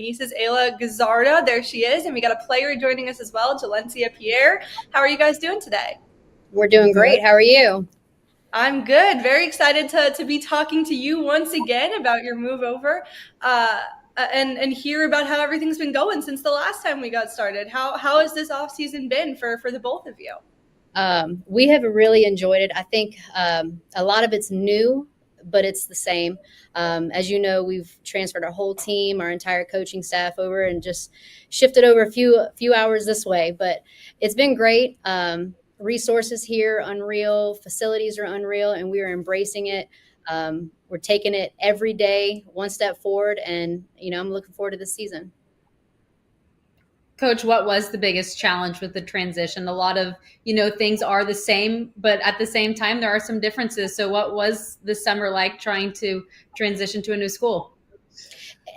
McNeese Ayla Gazzarda. There she is. And we got a player joining us as well, Jalencia Pierre. How are you guys doing today? We're doing great. How are you? I'm good. Very excited to be talking to you once again about your move over and hear about how everything's been going since the last time we got started. How has this off season been for the both of you? We have really enjoyed it. I think a lot of it's new, but it's the same. As you know, we've transferred our whole team, our entire coaching staff over, and just shifted over a few hours this way. But it's been great. Resources here, unreal. Facilities are unreal, and we are embracing it. We're taking it every day, one step forward, and I'm looking forward to this season. Coach, what was the biggest challenge with the transition? A lot of, things are the same, but at the same time, there are some differences. So what was the summer like trying to transition to a new school?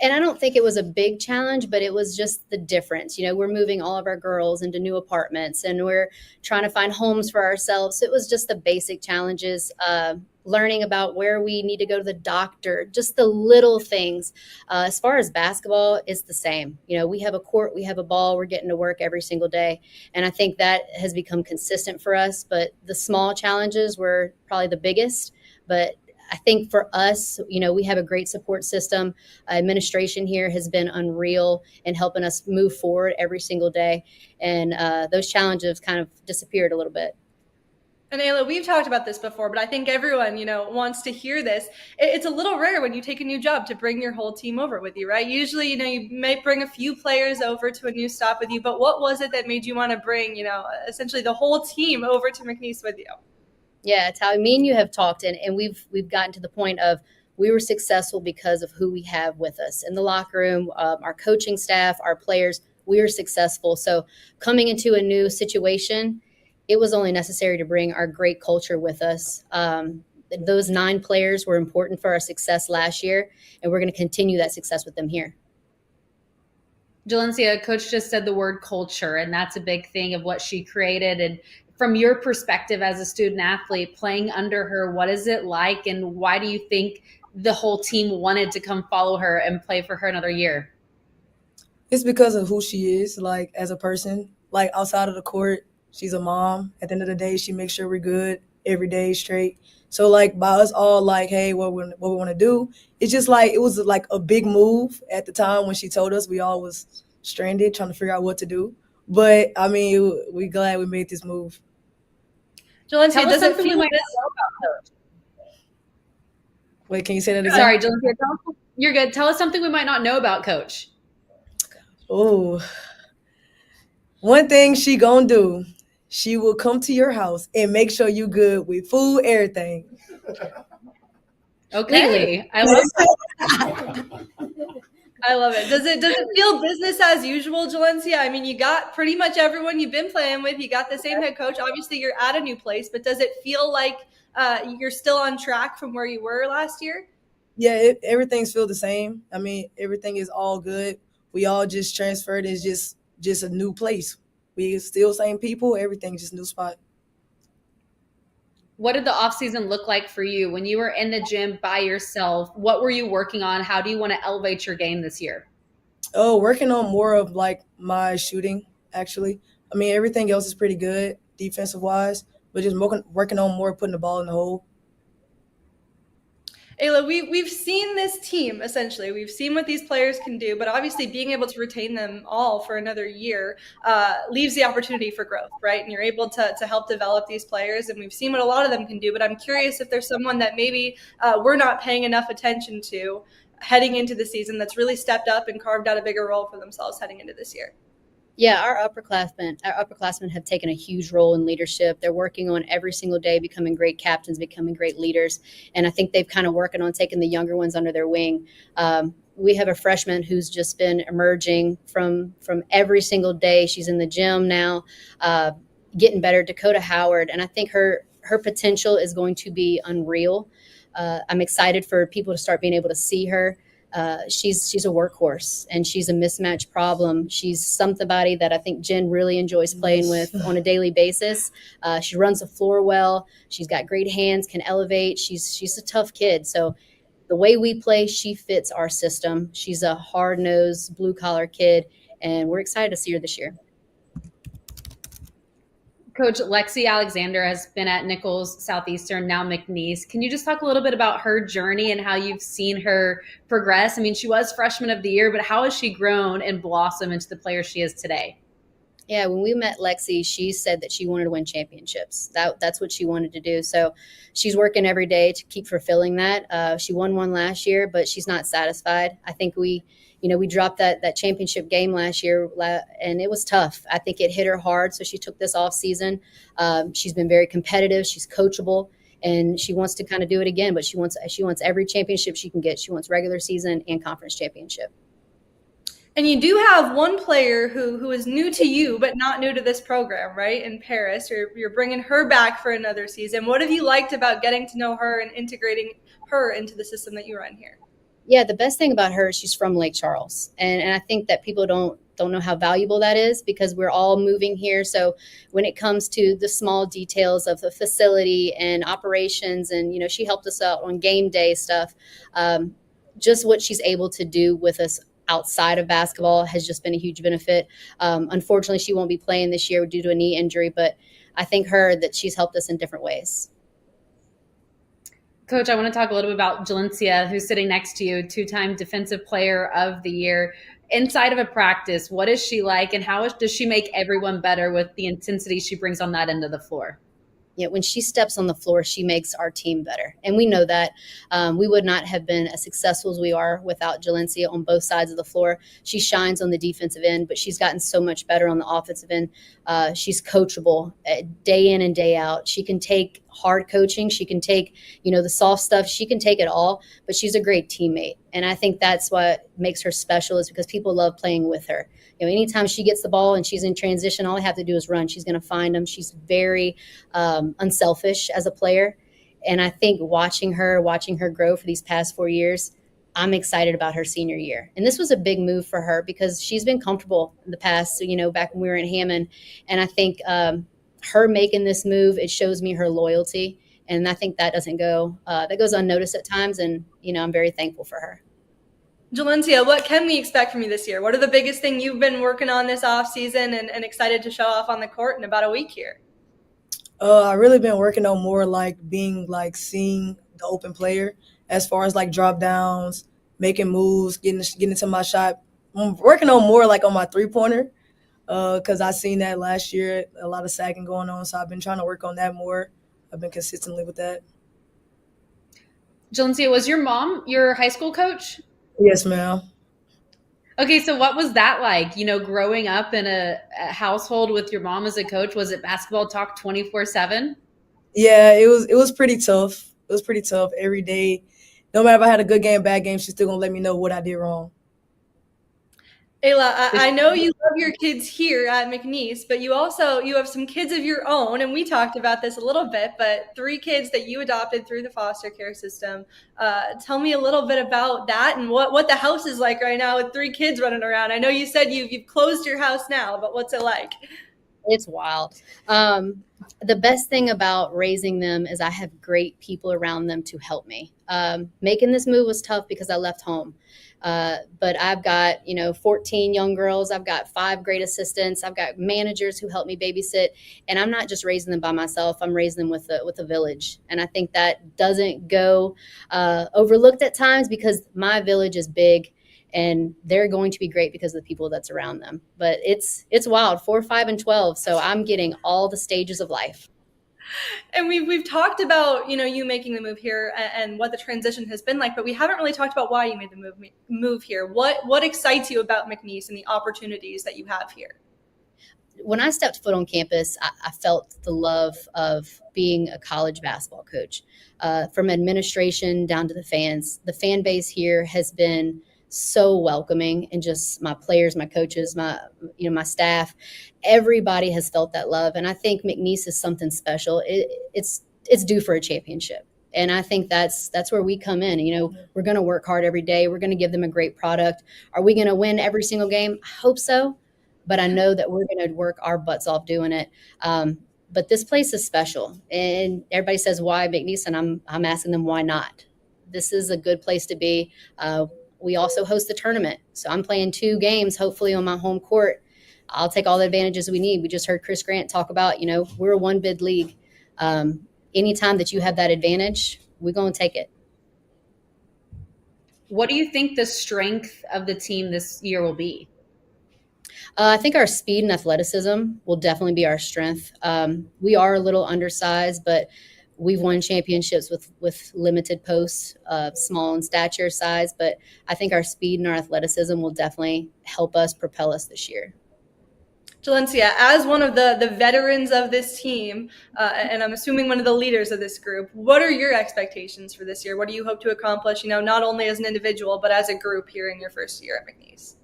And I don't think it was a big challenge, but it was just the difference. We're moving all of our girls into new apartments, and we're trying to find homes for ourselves. So it was just the basic challenges, learning about where we need to go to the doctor, just the little things. As far as basketball, it's the same. We have a court, we have a ball, we're getting to work every single day. And I think that has become consistent for us. But the small challenges were probably the biggest. But I think for us, we have a great support system. Administration here has been unreal in helping us move forward every single day. And those challenges kind of disappeared a little bit. And Ayla, we've talked about this before, but I think everyone, wants to hear this. It's a little rare when you take a new job to bring your whole team over with you, right? Usually, you may bring a few players over to a new stop with you, but what was it that made you want to bring, essentially the whole team over to McNeese with you? Yeah, Talia, me and you have talked, and we've gotten to the point of we were successful because of who we have with us in the locker room, our coaching staff, our players. We are successful. So coming into a new situation, it was only necessary to bring our great culture with us. Those 9 players were important for our success last year, and we're going to continue that success with them here. Jalencia, Coach just said the word culture, and that's a big thing of what she created. And from your perspective as a student athlete playing under her, what is it like, and why do you think the whole team wanted to come follow her and play for her another year? It's because of who she is, like, as a person. Like, outside of the court, she's a mom. At the end of the day, she makes sure we're good every day straight. So, like, by us all, like, hey, what we want to do, it's just like it was like a big move at the time when she told us. We all was stranded trying to figure out what to do. But, I mean, we're glad we made this move. Jalencia, does it feel like this? Wait, can you say that again? Sorry, Jalencia, you're good. Tell us something we might not know about Coach. Oh, one thing she gonna do, she will come to your house and make sure you good with food, everything. Okay, I love that. I love it. Does it feel business as usual, Jalencia? I mean, you got pretty much everyone you've been playing with. You got the same head coach. Obviously, you're at a new place, but does it feel like you're still on track from where you were last year? Yeah, everything's feel the same. I mean, everything is all good. We all just transferred. It's just a new place. We still same people. Everything just new spot. What did the off season look like for you when you were in the gym by yourself? What were you working on? How do you want to elevate your game this year? Oh, working on more of like my shooting, actually. I mean, everything else is pretty good defensive wise, but just working on more putting the ball in the hole. Ayla, we've seen this team, essentially. We've seen what these players can do, but obviously being able to retain them all for another year leaves the opportunity for growth, right? And you're able to help develop these players, and we've seen what a lot of them can do, but I'm curious if there's someone that maybe we're not paying enough attention to heading into the season that's really stepped up and carved out a bigger role for themselves heading into this year. Yeah, our upperclassmen have taken a huge role in leadership. They're working on every single day becoming great captains, becoming great leaders. And I think they've kind of working on taking the younger ones under their wing. We have a freshman who's just been emerging from every single day. She's in the gym now, getting better, Dakota Howard. And I think her potential is going to be unreal. I'm excited for people to start being able to see her. She's a workhorse, and she's a mismatch problem. She's somebody that I think Jen really enjoys playing with on a daily basis. She runs the floor well. She's got great hands, can elevate. She's a tough kid. So the way we play, she fits our system. She's a hard-nosed, blue-collar kid, and we're excited to see her this year. Coach Lexi Alexander has been at Nichols Southeastern, now McNeese. Can you just talk a little bit about her journey and how you've seen her progress? I mean, she was freshman of the year, but how has she grown and blossomed into the player she is today? Yeah, when we met Lexi, she said that she wanted to win championships. That's what she wanted to do. So she's working every day to keep fulfilling that. She won one last year, but she's not satisfied. I think we dropped that championship game last year, and it was tough. I think it hit her hard, so she took this off season. She's been very competitive. She's coachable, and she wants to kind of do it again. But she wants every championship she can get. She wants regular season and conference championship. And you do have one player who is new to you, but not new to this program, right? In Paris, you're bringing her back for another season. What have you liked about getting to know her and integrating her into the system that you run here? Yeah, the best thing about her is she's from Lake Charles. And I think that people don't know how valuable that is because we're all moving here. So when it comes to the small details of the facility and operations, and, she helped us out on game day stuff, just what she's able to do with us outside of basketball has just been a huge benefit. Unfortunately, she won't be playing this year due to a knee injury, but I thank her that she's helped us in different ways. Coach, I want to talk a little bit about Jalencia, who's sitting next to you, two-time Defensive Player of the Year. Inside of a practice, what is she like, and how does she make everyone better with the intensity she brings on that end of the floor? Yeah, when she steps on the floor, she makes our team better. And we know that. We would not have been as successful as we are without Jalencia on both sides of the floor. She shines on the defensive end, but she's gotten so much better on the offensive end. She's coachable day in and day out. She can take hard coaching. She can take, the soft stuff. She can take it all, but she's a great teammate. And I think that's what makes her special is because people love playing with her. Anytime she gets the ball and she's in transition, all I have to do is run. She's going to find them. She's very unselfish as a player. And I think watching her grow for these past 4 years, I'm excited about her senior year. And this was a big move for her because she's been comfortable in the past, back when we were in Hammond. And I think her making this move, it shows me her loyalty. And I think that goes unnoticed at times. And, I'm very thankful for her. Jalencia, what can we expect from you this year? What are the biggest thing you've been working on this off season and excited to show off on the court in about a week here? I really been working on more seeing the open player as far as drop downs, making moves, getting into my shot. I'm working on more on my 3-pointer because I seen that last year, a lot of sacking going on. So I've been trying to work on that more. I've been consistently with that. Jalencia, was your mom your high school coach? Yes, ma'am. Okay, so what was that like, growing up in a household with your mom as a coach? Was it basketball talk 24/7? Yeah, it was pretty tough. It was pretty tough every day. No matter if I had a good game, bad game, she's still going to let me know what I did wrong. Ayla, I know you love your kids here at McNeese, but you have some kids of your own, and we talked about this a little bit, but 3 kids that you adopted through the foster care system. Tell me a little bit about that and what the house is like right now with 3 kids running around. I know you said you've closed your house now, but what's it like? It's wild. The best thing about raising them is I have great people around them to help me. Making this move was tough because I left home. But I've got, 14 young girls. I've got 5 great assistants. I've got managers who help me babysit. And I'm not just raising them by myself. I'm raising them with a village. And I think that doesn't go overlooked at times because my village is big and they're going to be great because of the people that's around them. But it's wild, 4, 5, and 12. So I'm getting all the stages of life. And we've talked about, you making the move here and what the transition has been like, but we haven't really talked about why you made the move here. What excites you about McNeese and the opportunities that you have here? When I stepped foot on campus, I felt the love of being a college basketball coach. From administration down to the fans, the fan base here has been so welcoming, and just my players, my coaches, my staff, everybody has felt that love. And I think McNeese is something special. It's due for a championship. And I think that's where we come in. We're going to work hard every day. We're going to give them a great product. Are we going to win every single game? I hope so. But I know that we're going to work our butts off doing it. But this place is special. And everybody says, why McNeese? And I'm asking them, why not? this is a good place to be. We also host the tournament. So I'm playing 2 games, hopefully on my home court. I'll take all the advantages we need. We just heard Chris Grant talk about, we're a 1-bid league. Anytime that you have that advantage, we're going to take it. What do you think the strength of the team this year will be? I think our speed and athleticism will definitely be our strength. We are a little undersized, but we've won championships with limited posts, small in stature, size. But I think our speed and our athleticism will definitely help us propel us this year. Jalencia, as one of the veterans of this team, and I'm assuming one of the leaders of this group, what are your expectations for this year? What do you hope to accomplish, not only as an individual, but as a group here in your first year at McNeese?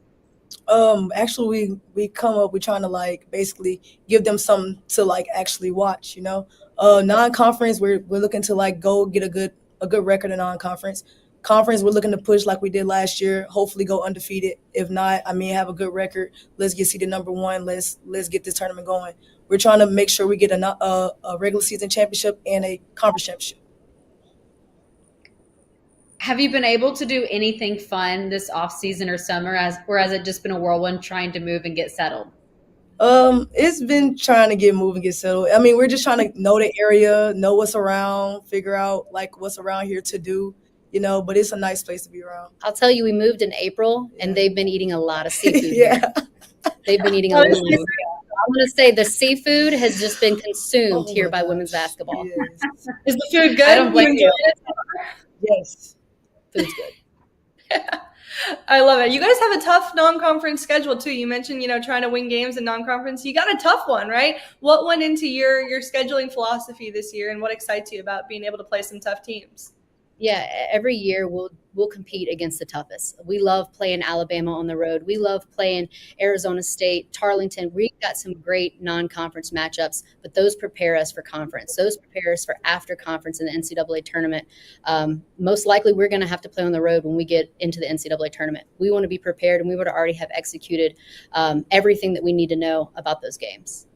Actually, we come up, we're trying to basically give them something to actually watch, non-conference, we're looking to go get a good record in non-conference. Conference, we're looking to push like we did last year, hopefully go undefeated. If not, have a good record. Let's get seeded number 1. Let's get this tournament going. We're trying to make sure we get a regular season championship and a conference championship. Have you been able to do anything fun this off season or summer, or has it just been a whirlwind trying to move and get settled? It's been trying to move and get settled. We're just trying to know the area, know what's around, figure out what's around here to do, but it's a nice place to be around. I'll tell you, we moved in April and they've been eating a lot of seafood. Yeah. They've been eating a lot of seafood. I'm going to say the seafood has just been consumed here by women's basketball. Yes. Is the food good? I don't blame you. Yes. Food's good. Yeah. I love it. You guys have a tough non-conference schedule too. You mentioned, trying to win games in non-conference. You got a tough one, right? What went into your scheduling philosophy this year, and what excites you about being able to play some tough teams? Yeah, every year we'll compete against the toughest. We love playing Alabama on the road. We love playing Arizona State, Tarleton. We've got some great non-conference matchups, but those prepare us for conference. Those prepare us for after conference in the NCAA tournament. Most likely we're going to have to play on the road when we get into the NCAA tournament. We want to be prepared, and we would already have executed everything that we need to know about those games.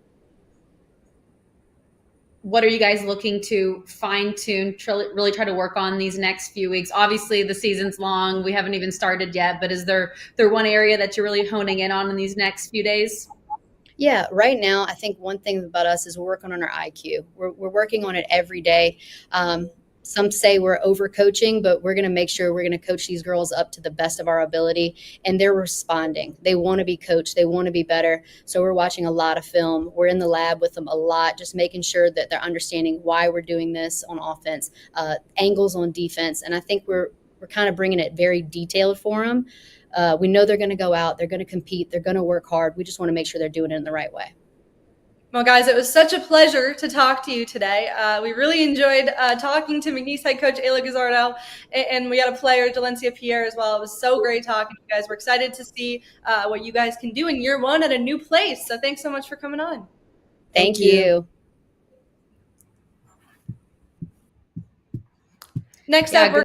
What are you guys looking to fine-tune, really try to work on these next few weeks? Obviously, the season's long. We haven't even started yet, but is there one area that you're really honing in on in these next few days? Yeah, right now, I think one thing about us is we're working on our IQ. We're working on it every day. Some say we're overcoaching, but we're going to make sure we're going to coach these girls up to the best of our ability, and they're responding. They want to be coached. They want to be better. So we're watching a lot of film. We're in the lab with them a lot, just making sure that they're understanding why we're doing this on offense, angles on defense. And I think we're kind of bringing it very detailed for them. We know they're going to go out. They're going to compete. They're going to work hard. We just want to make sure they're doing it in the right way. Well, guys, it was such a pleasure to talk to you today. We really enjoyed talking to McNeese head coach Ayla Gazzardo, and we had a player, Jalencia Pierre, as well. It was so great talking to you guys. We're excited to see what you guys can do in year 1 at a new place. So thanks so much for coming on. Thank you. Next up, we're